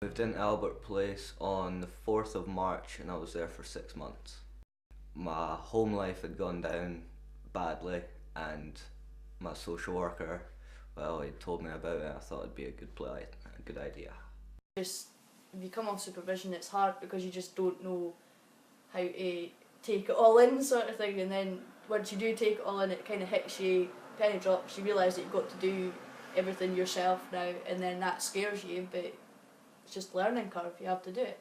moved into Albert Place on the 4th of March and I was there for 6 months. My home life had gone down badly and my social worker, well, he told me about it. I thought it'd be a good idea. Just if you come off supervision, it's hard because you just don't know how to take it all in, sort of thing. And then once you do take it all in, it kind of hits you, penny drops. You realise that you've got to do everything yourself now, and then that scares you. But it's just a learning curve. You have to do it.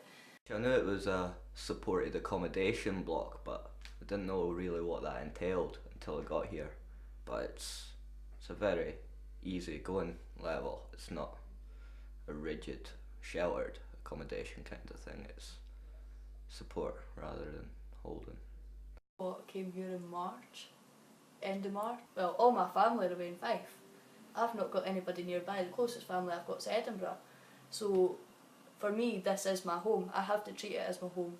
I knew it was a supported accommodation block, but I didn't know really what that entailed until I got here. But it's a very easy going level. It's not a rigid, sheltered accommodation kind of thing. It's support rather than holding. What came here in March, end of March. Well, all my family are away in Fife. I've not got anybody nearby. The closest family I've got is Edinburgh. So for me, this is my home. I have to treat it as my home.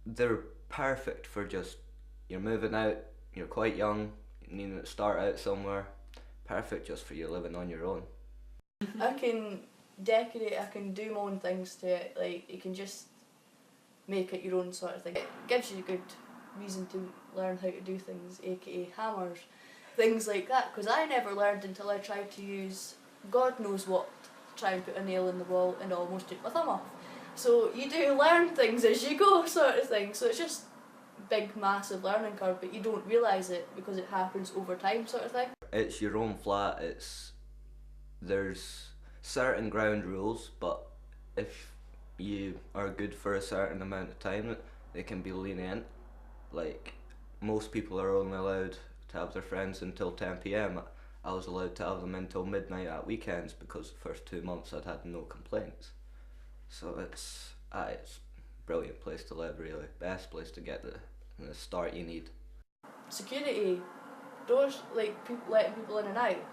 They're perfect for just, you're moving out, you're quite young, you need to start out somewhere. Perfect just for you living on your own. I can decorate, I can do my own things to it. Like, you can just make it your own sort of thing. It gives you a good reason to learn how to do things, aka hammers, things like that. Because I never learned until I tried to use God knows what to try and put a nail in the wall and almost took my thumb off. So you do learn things as you go, sort of thing. So it's just big, massive learning curve, but you don't realise it because it happens over time, sort of thing. It's your own flat. There's certain ground rules, but if you are good for a certain amount of time, they can be lenient. Like, most people are only allowed to have their friends until 10 p.m. I was allowed to have them until midnight at weekends because the first 2 months I'd had no complaints. So it's a brilliant place to live, really. Best place to get the start you need. Security, doors, like letting people in and out,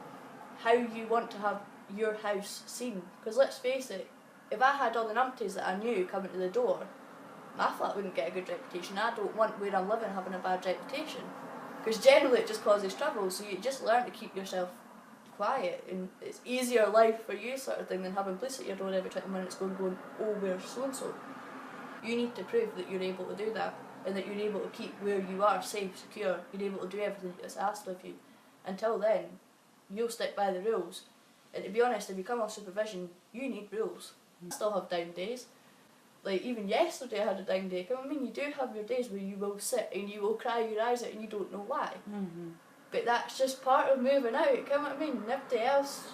how you want to have your house seen. Because let's face it, if I had all the numpties that I knew coming to the door, my flat wouldn't get a good reputation. I don't want where I'm living having a bad reputation. Because generally it just causes trouble, so you just learn to keep yourself quiet, and it's easier life for you, sort of thing, than having police at your door every 20 minutes going, oh, where's so-and-so? You need to prove that you're able to do that, and that you're able to keep where you are safe, secure, you're able to do everything that's asked of you. Until then, you'll stick by the rules. And to be honest, if you come off supervision, you need rules. I still have down days. Like, even yesterday I had a down day. I mean, you do have your days where you will sit and you will cry your eyes out and you don't know why. Mm-hmm. But that's just part of moving out, you know what I mean? Nobody else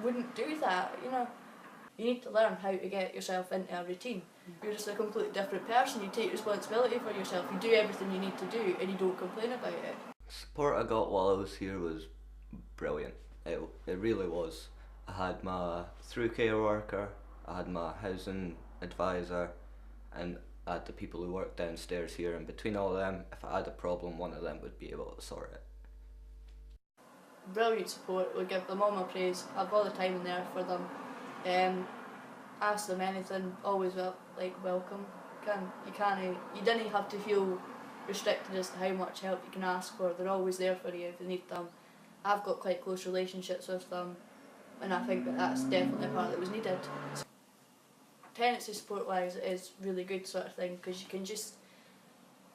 wouldn't do that, you know. You need to learn how to get yourself into a routine. You're just a completely different person. You take responsibility for yourself. You do everything you need to do and you don't complain about it. Support I got while I was here was brilliant. It really was. I had my through care worker, I had my housing advisor, and I had the people who work downstairs here, and between all of them, if I had a problem, one of them would be able to sort it. Brilliant support, we give them all my praise, I have all the time in there for them. Ask them anything, always welcome. You didn't have to feel restricted as to how much help you can ask for. They're always there for you if you need them. I've got quite close relationships with them, and I think that that's definitely a part that was needed. Tenancy support wise, it is really good, sort of thing, because you can just,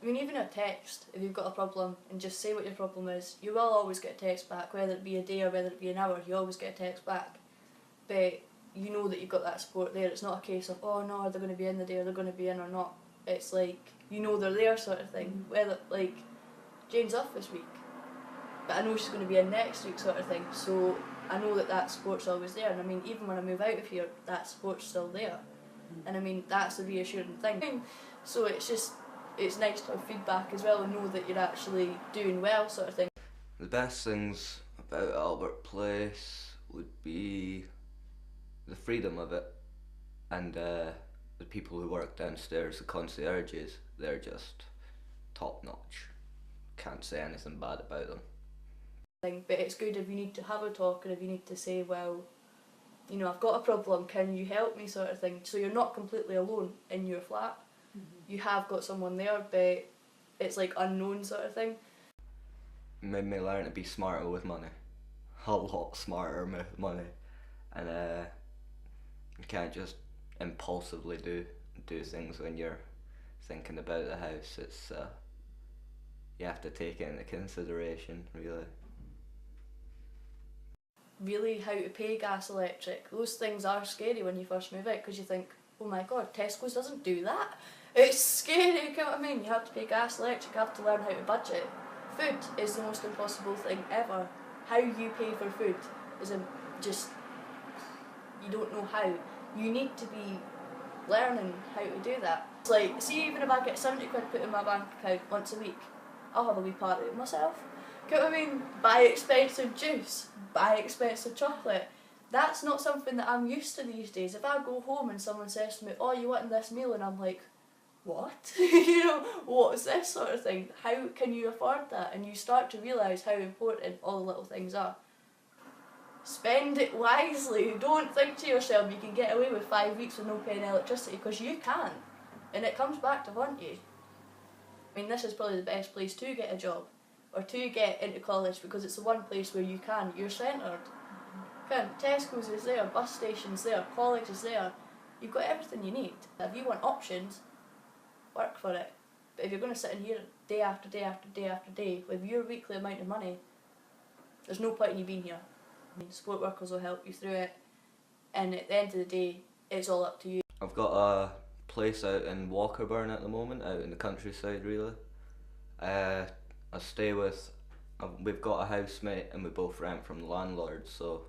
I mean, even a text, if you've got a problem and just say what your problem is, you will always get a text back, whether it be a day or whether it be an hour, you always get a text back. But you know that you've got that support there. It's not a case of, oh no, are they going to be in the day, are they going to be in or not. It's like, you know they're there, sort of thing. Whether, like, Jane's off this week, but I know she's going to be in next week, sort of thing, so I know that that support's always there. And I mean, even when I move out of here, that support's still there. And I mean, that's the reassuring thing. So it's nice to have feedback as well and know that you're actually doing well, sort of thing. The best things about Albert Place would be the freedom of it, and the people who work downstairs, the concierges, they're just top notch. Can't say anything bad about them. But it's good if you need to have a talk, and if you need to say, well, you know, I've got a problem, can you help me, sort of thing. So you're not completely alone in your flat. Mm-hmm. You have got someone there, but it's like unknown, sort of thing. It made me learn to be smarter with money. A lot smarter with money. And You can't just impulsively do things when you're thinking about the house. It's you have to take it into consideration, really. Really, how to pay gas, electric, those things are scary when you first move out because you think, oh my god, Tesco's doesn't do that. It's scary, you know what I mean? You have to pay gas, electric, you have to learn how to budget. Food is the most impossible thing ever. How you pay for food is just, you don't know how. You need to be learning how to do that. It's like, see, even if I get 70 quid put in my bank account once a week, I'll have a wee party with myself. You know what I mean? Buy expensive juice, buy expensive chocolate. That's not something that I'm used to these days. If I go home and someone says to me, oh, you wanting this meal? And I'm like, what? You know, what's this sort of thing? How can you afford that? And you start to realise how important all the little things are. Spend it wisely. Don't think to yourself you can get away with 5 weeks with no paying electricity, because you can. And it comes back to haunt you. I mean, this is probably the best place to get a job or to get into college, because it's the one place where you can. You're centred. Tesco's is there, bus stations there, college is there. You've got everything you need. If you want options, work for it. But if you're going to sit in here day after day after day after day with your weekly amount of money, there's no point in you being here. I mean, support workers will help you through it, and at the end of the day, it's all up to you. I've got a place out in Walkerburn at the moment, out in the countryside, really. I stay with, we've got a housemate and we both rent from the landlord, so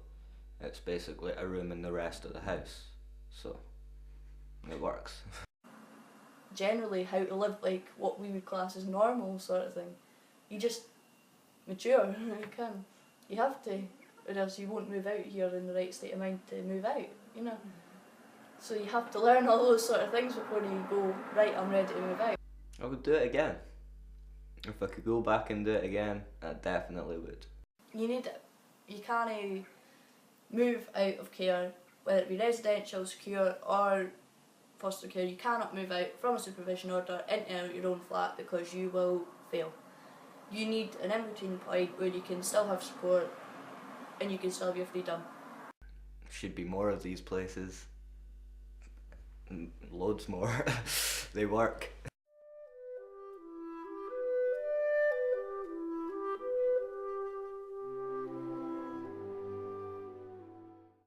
it's basically a room in the rest of the house, so it works. Generally, how to live like what we would class as normal sort of thing. You just mature. You have to, or else you won't move out here in the right state of mind to move out, you know. So you have to learn all those sort of things before you go, right, I'm ready to move out. I would do it again. If I could go back and do it again, I definitely would. You need it. You can't move out of care, whether it be residential, secure or foster care. You cannot move out from a supervision order into your own flat, because you will fail. You need an in-between point where you can still have support and you can still have your freedom. Should be more of these places. Loads more. They work.